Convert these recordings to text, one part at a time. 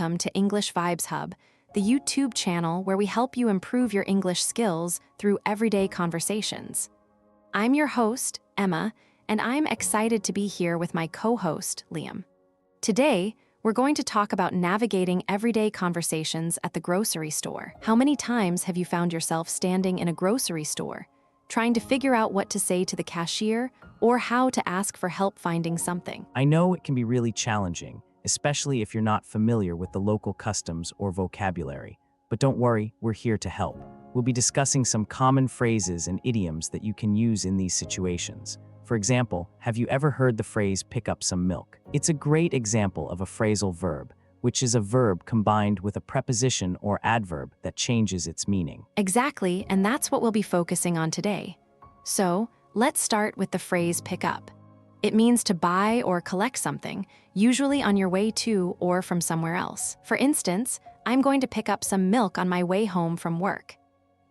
welcome to English Vibes Hub, the YouTube channel where we help you improve your English skills through everyday conversations. I'm your host, Emma, and I'm excited to be here with my co-host, Liam. Today, we're going to talk about navigating everyday conversations at the grocery store. How many times have you found yourself standing in a grocery store, trying to figure out what to say to the cashier or how to ask for help finding something? I know it can be really challenging, especially if you're not familiar with the local customs or vocabulary. But don't worry, we're here to help. We'll be discussing some common phrases and idioms that you can use in these situations. For example, have you ever heard the phrase pick up some milk? It's a great example of a phrasal verb, which is a verb combined with a preposition or adverb that changes its meaning. Exactly, and that's what we'll be focusing on today. So, let's start with the phrase pick up. It means to buy or collect something, usually on your way to or from somewhere else. For instance, I'm going to pick up some milk on my way home from work.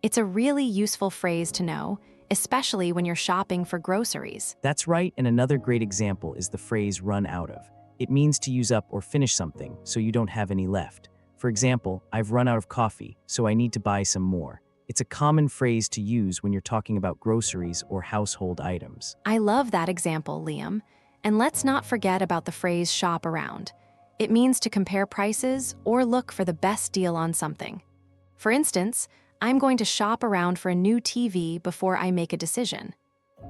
It's a really useful phrase to know, especially when you're shopping for groceries. That's right, and another great example is the phrase run out of. It means to use up or finish something so you don't have any left. For example, I've run out of coffee, so I need to buy some more. It's a common phrase to use when you're talking about groceries or household items. I love that example, Liam. And let's not forget about the phrase shop around. It means to compare prices or look for the best deal on something. For instance, I'm going to shop around for a new TV before I make a decision.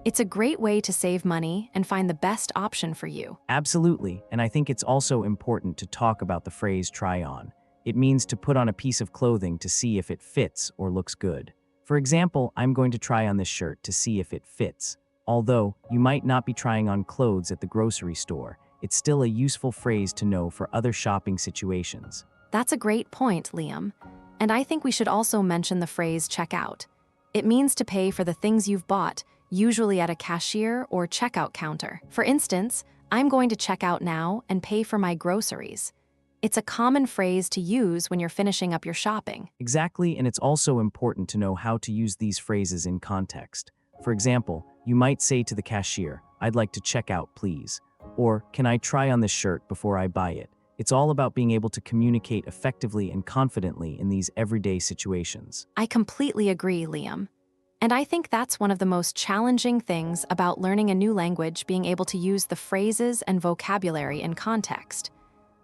It's a great way to save money and find the best option for you. Absolutely, and I think it's also important to talk about the phrase try on. It means to put on a piece of clothing to see if it fits or looks good. For example, I'm going to try on this shirt to see if it fits. Although you might not be trying on clothes at the grocery store, it's still a useful phrase to know for other shopping situations. That's a great point, Liam. And I think we should also mention the phrase check out. It means to pay for the things you've bought, usually at a cashier or checkout counter. For instance, I'm going to check out now and pay for my groceries. It's a common phrase to use when you're finishing up your shopping. Exactly, and it's also important to know how to use these phrases in context. For example, you might say to the cashier, "I'd like to check out, please." Or, "Can I try on this shirt before I buy it?" It's all about being able to communicate effectively and confidently in these everyday situations. I completely agree, Liam. And I think that's one of the most challenging things about learning a new language, being able to use the phrases and vocabulary in context.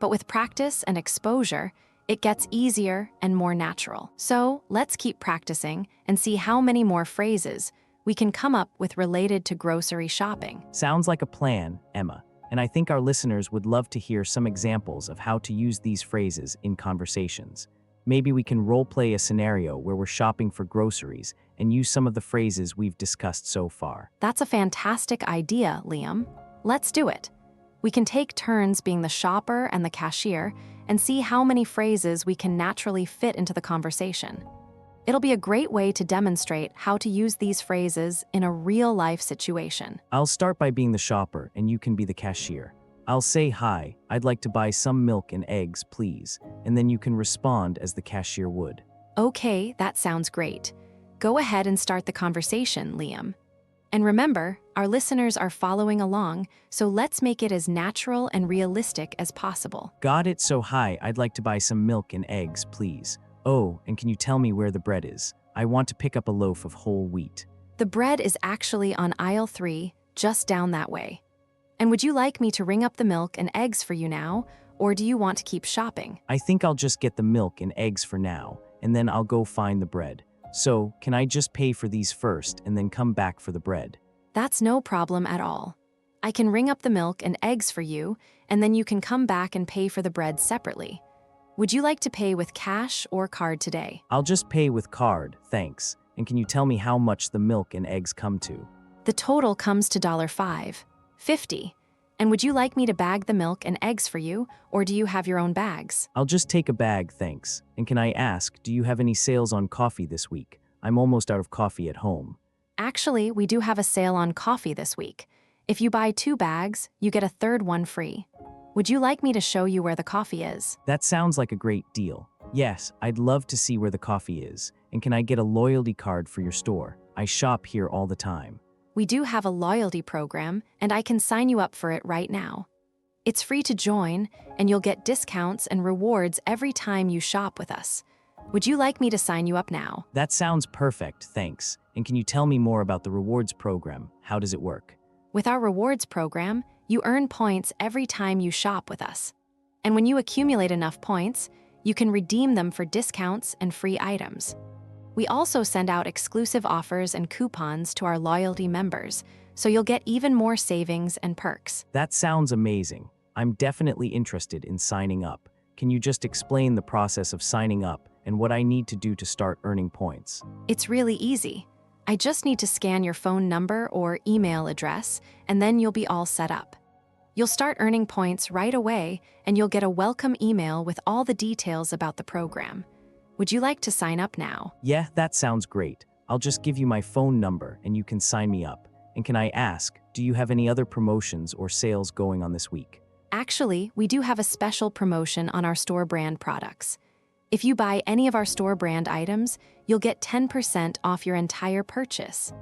But with practice and exposure, it gets easier and more natural. So let's keep practicing and see how many more phrases we can come up with related to grocery shopping. Sounds like a plan, Emma. And I think our listeners would love to hear some examples of how to use these phrases in conversations. Maybe we can role-play a scenario where we're shopping for groceries and use some of the phrases we've discussed so far. That's a fantastic idea, Liam. Let's do it. We can take turns being the shopper and the cashier and see how many phrases we can naturally fit into the conversation. It'll be a great way to demonstrate how to use these phrases in a real-life situation. I'll start by being the shopper and you can be the cashier. I'll say, "Hi, I'd like to buy some milk and eggs, please," and then you can respond as the cashier would. Okay, that sounds great. Go ahead and start the conversation, Liam. And remember, our listeners are following along, so let's make it as natural and realistic as possible. Got it, so hi, I'd like to buy some milk and eggs, please. Oh, and can you tell me where the bread is? I want to pick up a loaf of whole wheat. The bread is actually on aisle 3, just down that way. And would you like me to ring up the milk and eggs for you now, or do you want to keep shopping? I think I'll just get the milk and eggs for now, and then I'll go find the bread. So, can I just pay for these first and then come back for the bread? That's no problem at all. I can ring up the milk and eggs for you, and then you can come back and pay for the bread separately. Would you like to pay with cash or card today? I'll just pay with card, thanks. And can you tell me how much the milk and eggs come to? The total comes to $5.50. And would you like me to bag the milk and eggs for you, or do you have your own bags? I'll just take a bag, thanks. And can I ask, do you have any sales on coffee this week? I'm almost out of coffee at home. Actually, we do have a sale on coffee this week. If you buy 2 bags, you get a third one free. Would you like me to show you where the coffee is? That sounds like a great deal. Yes, I'd love to see where the coffee is. And can I get a loyalty card for your store? I shop here all the time. We do have a loyalty program, and I can sign you up for it right now. It's free to join, and you'll get discounts and rewards every time you shop with us. Would you like me to sign you up now? That sounds perfect, thanks. And can you tell me more about the rewards program? How does it work? With our rewards program, you earn points every time you shop with us. And when you accumulate enough points, you can redeem them for discounts and free items. We also send out exclusive offers and coupons to our loyalty members, so you'll get even more savings and perks. That sounds amazing. I'm definitely interested in signing up. Can you just explain the process of signing up and what I need to do to start earning points? It's really easy. I just need to scan your phone number or email address, and then you'll be all set up. You'll start earning points right away, and you'll get a welcome email with all the details about the program. Would you like to sign up now? Yeah, that sounds great. I'll just give you my phone number and you can sign me up. And can I ask, do you have any other promotions or sales going on this week? Actually, we do have a special promotion on our store brand products. If you buy any of our store brand items, you'll get 10% off your entire purchase.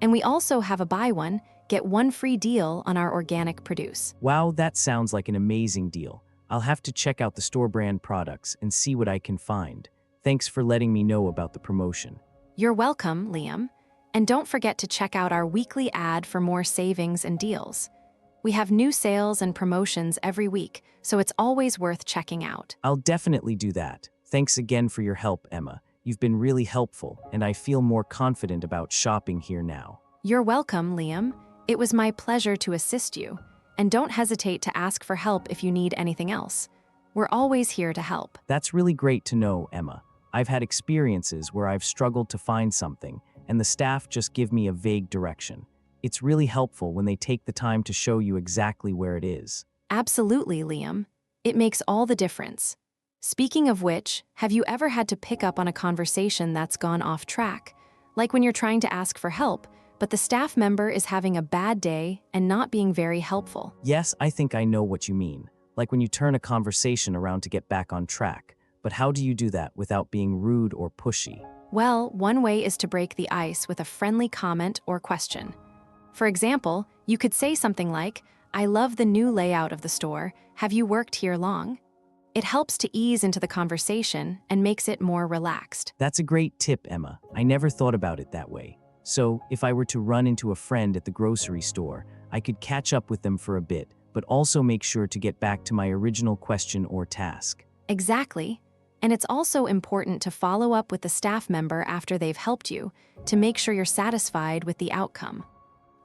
And we also have a buy one, get one free deal on our organic produce. Wow, that sounds like an amazing deal. I'll have to check out the store brand products and see what I can find. Thanks for letting me know about the promotion. You're welcome, Liam. And don't forget to check out our weekly ad for more savings and deals. We have new sales and promotions every week, so it's always worth checking out. I'll definitely do that. Thanks again for your help, Emma. You've been really helpful, and I feel more confident about shopping here now. You're welcome, Liam. It was my pleasure to assist you. And don't hesitate to ask for help if you need anything else. We're always here to help. That's really great to know, Emma. I've had experiences where I've struggled to find something, and the staff just give me a vague direction. It's really helpful when they take the time to show you exactly where it is. Absolutely, Liam. It makes all the difference. Speaking of which, have you ever had to pick up on a conversation that's gone off track? Like when you're trying to ask for help, but the staff member is having a bad day and not being very helpful. Yes, I think I know what you mean. Like when you turn a conversation around to get back on track. But how do you do that without being rude or pushy? Well, one way is to break the ice with a friendly comment or question. For example, you could say something like, "I love the new layout of the store. Have you worked here long?" It helps to ease into the conversation and makes it more relaxed. That's a great tip, Emma. I never thought about it that way. So, if I were to run into a friend at the grocery store, I could catch up with them for a bit, but also make sure to get back to my original question or task. Exactly. And it's also important to follow up with the staff member after they've helped you to make sure you're satisfied with the outcome.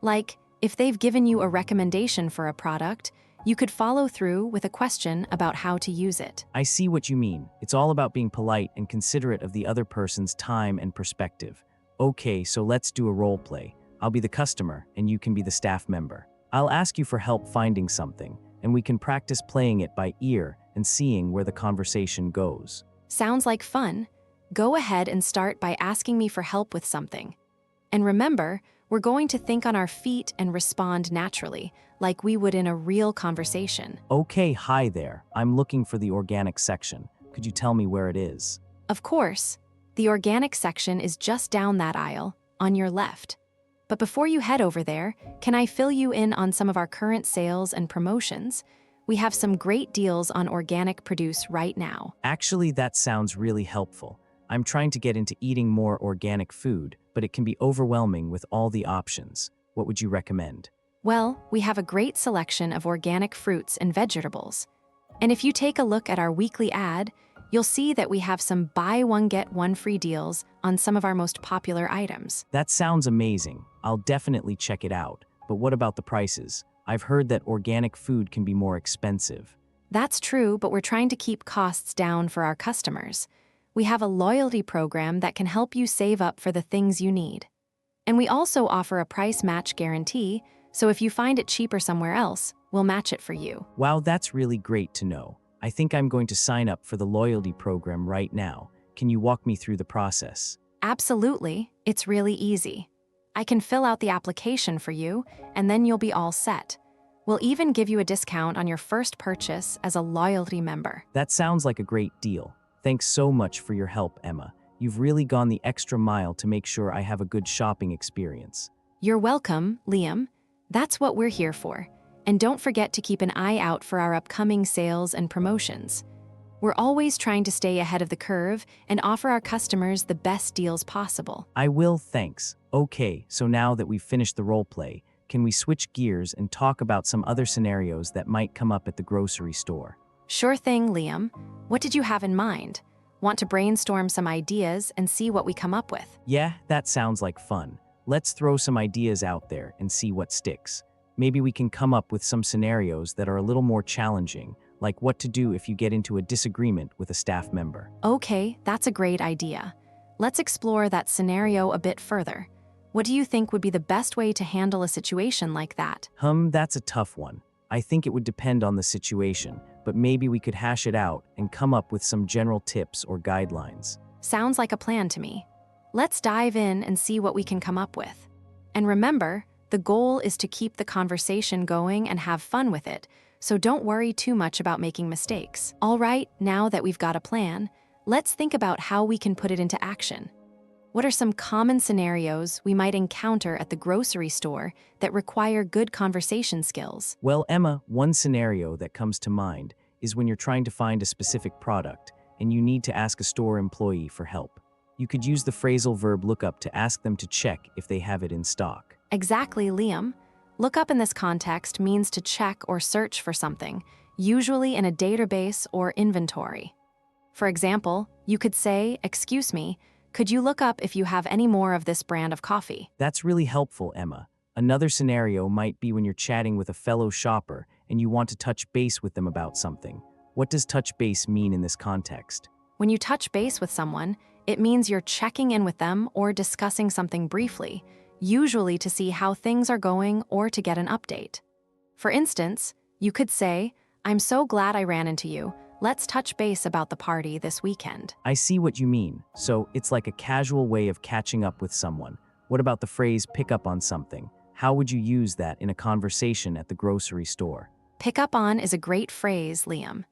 Like, if they've given you a recommendation for a product, you could follow through with a question about how to use it. I see what you mean. It's all about being polite and considerate of the other person's time and perspective. Okay, so let's do a role play. I'll be the customer, and you can be the staff member. I'll ask you for help finding something, and we can practice playing it by ear and seeing where the conversation goes. Sounds like fun. Go ahead and start by asking me for help with something. And remember, we're going to think on our feet and respond naturally, like we would in a real conversation. Okay, hi there. I'm looking for the organic section. Could you tell me where it is? Of course. The organic section is just down that aisle, on your left. But before you head over there, can I fill you in on some of our current sales and promotions? We have some great deals on organic produce right now. Actually, that sounds really helpful. I'm trying to get into eating more organic food, but it can be overwhelming with all the options. What would you recommend? Well, we have a great selection of organic fruits and vegetables. And if you take a look at our weekly ad, you'll see that we have some buy one get one free deals on some of our most popular items. That sounds amazing. I'll definitely check it out. But what about the prices? I've heard that organic food can be more expensive. That's true, but we're trying to keep costs down for our customers. We have a loyalty program that can help you save up for the things you need. And we also offer a price match guarantee, so if you find it cheaper somewhere else, we'll match it for you. Wow, that's really great to know. I think I'm going to sign up for the loyalty program right now. Can you walk me through the process? Absolutely. It's really easy. I can fill out the application for you, and then you'll be all set. We'll even give you a discount on your first purchase as a loyalty member. That sounds like a great deal. Thanks so much for your help, Emma. You've really gone the extra mile to make sure I have a good shopping experience. You're welcome, Liam. That's what we're here for. And don't forget to keep an eye out for our upcoming sales and promotions. We're always trying to stay ahead of the curve and offer our customers the best deals possible. I will, thanks. Okay, so now that we've finished the role play, can we switch gears and talk about some other scenarios that might come up at the grocery store? Sure thing, Liam. What did you have in mind? Want to brainstorm some ideas and see what we come up with? Yeah, that sounds like fun. Let's throw some ideas out there and see what sticks. Maybe we can come up with some scenarios that are a little more challenging, like what to do if you get into a disagreement with a staff member. Okay, that's a great idea. Let's explore that scenario a bit further. What do you think would be the best way to handle a situation like that? That's a tough one. I think it would depend on the situation, but maybe we could hash it out and come up with some general tips or guidelines. Sounds like a plan to me. Let's dive in and see what we can come up with. And remember, the goal is to keep the conversation going and have fun with it, so don't worry too much about making mistakes. All right, now that we've got a plan, let's think about how we can put it into action. What are some common scenarios we might encounter at the grocery store that require good conversation skills? Well, Emma, one scenario that comes to mind is when you're trying to find a specific product and you need to ask a store employee for help. You could use the phrasal verb lookup to ask them to check if they have it in stock. Exactly, Liam. Look up in this context means to check or search for something, usually in a database or inventory. For example, you could say, "Excuse me, could you look up if you have any more of this brand of coffee?" That's really helpful, Emma. Another scenario might be when you're chatting with a fellow shopper and you want to touch base with them about something. What does touch base mean in this context? When you touch base with someone, it means you're checking in with them or discussing something briefly, usually to see how things are going or to get an update. For instance, you could say, "I'm so glad I ran into you. Let's touch base about the party this weekend." I see what you mean. So it's like a casual way of catching up with someone. What about the phrase pick up on something? How would you use that in a conversation at the grocery store? Pick up on is a great phrase, Liam.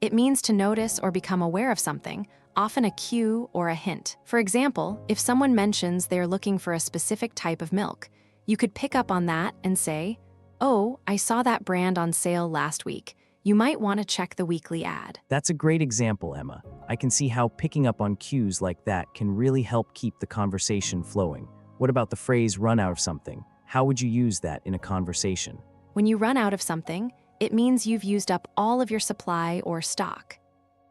It means to notice or become aware of something, often a cue or a hint. For example, if someone mentions they're looking for a specific type of milk, you could pick up on that and say, "Oh, I saw that brand on sale last week. You might want to check the weekly ad." That's a great example, Emma. I can see how picking up on cues like that can really help keep the conversation flowing. What about the phrase run out of something? How would you use that in a conversation? When you run out of something, it means you've used up all of your supply or stock.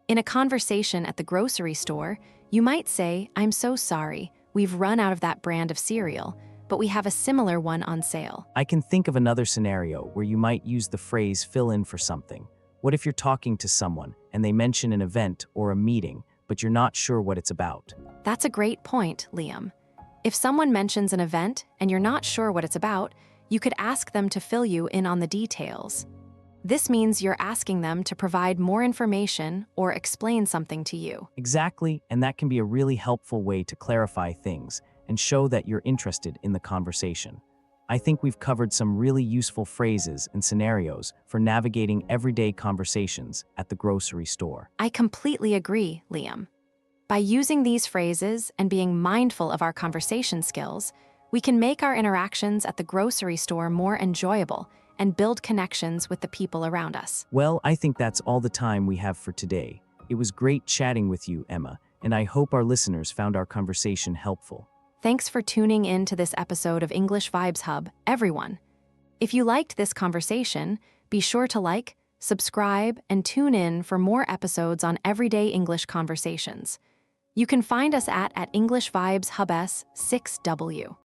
In a conversation at the grocery store, you might say, "I'm so sorry, we've run out of that brand of cereal, but we have a similar one on sale." I can think of another scenario where you might use the phrase fill in for something. What if you're talking to someone and they mention an event or a meeting, but you're not sure what it's about? That's a great point, Liam. If someone mentions an event and you're not sure what it's about, you could ask them to fill you in on the details. This means you're asking them to provide more information or explain something to you. Exactly, and that can be a really helpful way to clarify things and show that you're interested in the conversation. I think we've covered some really useful phrases and scenarios for navigating everyday conversations at the grocery store. I completely agree, Liam. By using these phrases and being mindful of our conversation skills, we can make our interactions at the grocery store more enjoyable and build connections with the people around us. Well, I think that's all the time we have for today. It was great chatting with you, Emma, and I hope our listeners found our conversation helpful. Thanks for tuning in to this episode of English Vibes Hub, everyone. If you liked this conversation, be sure to like, subscribe, and tune in for more episodes on everyday English conversations. You can find us at English Vibes Hub S 6W.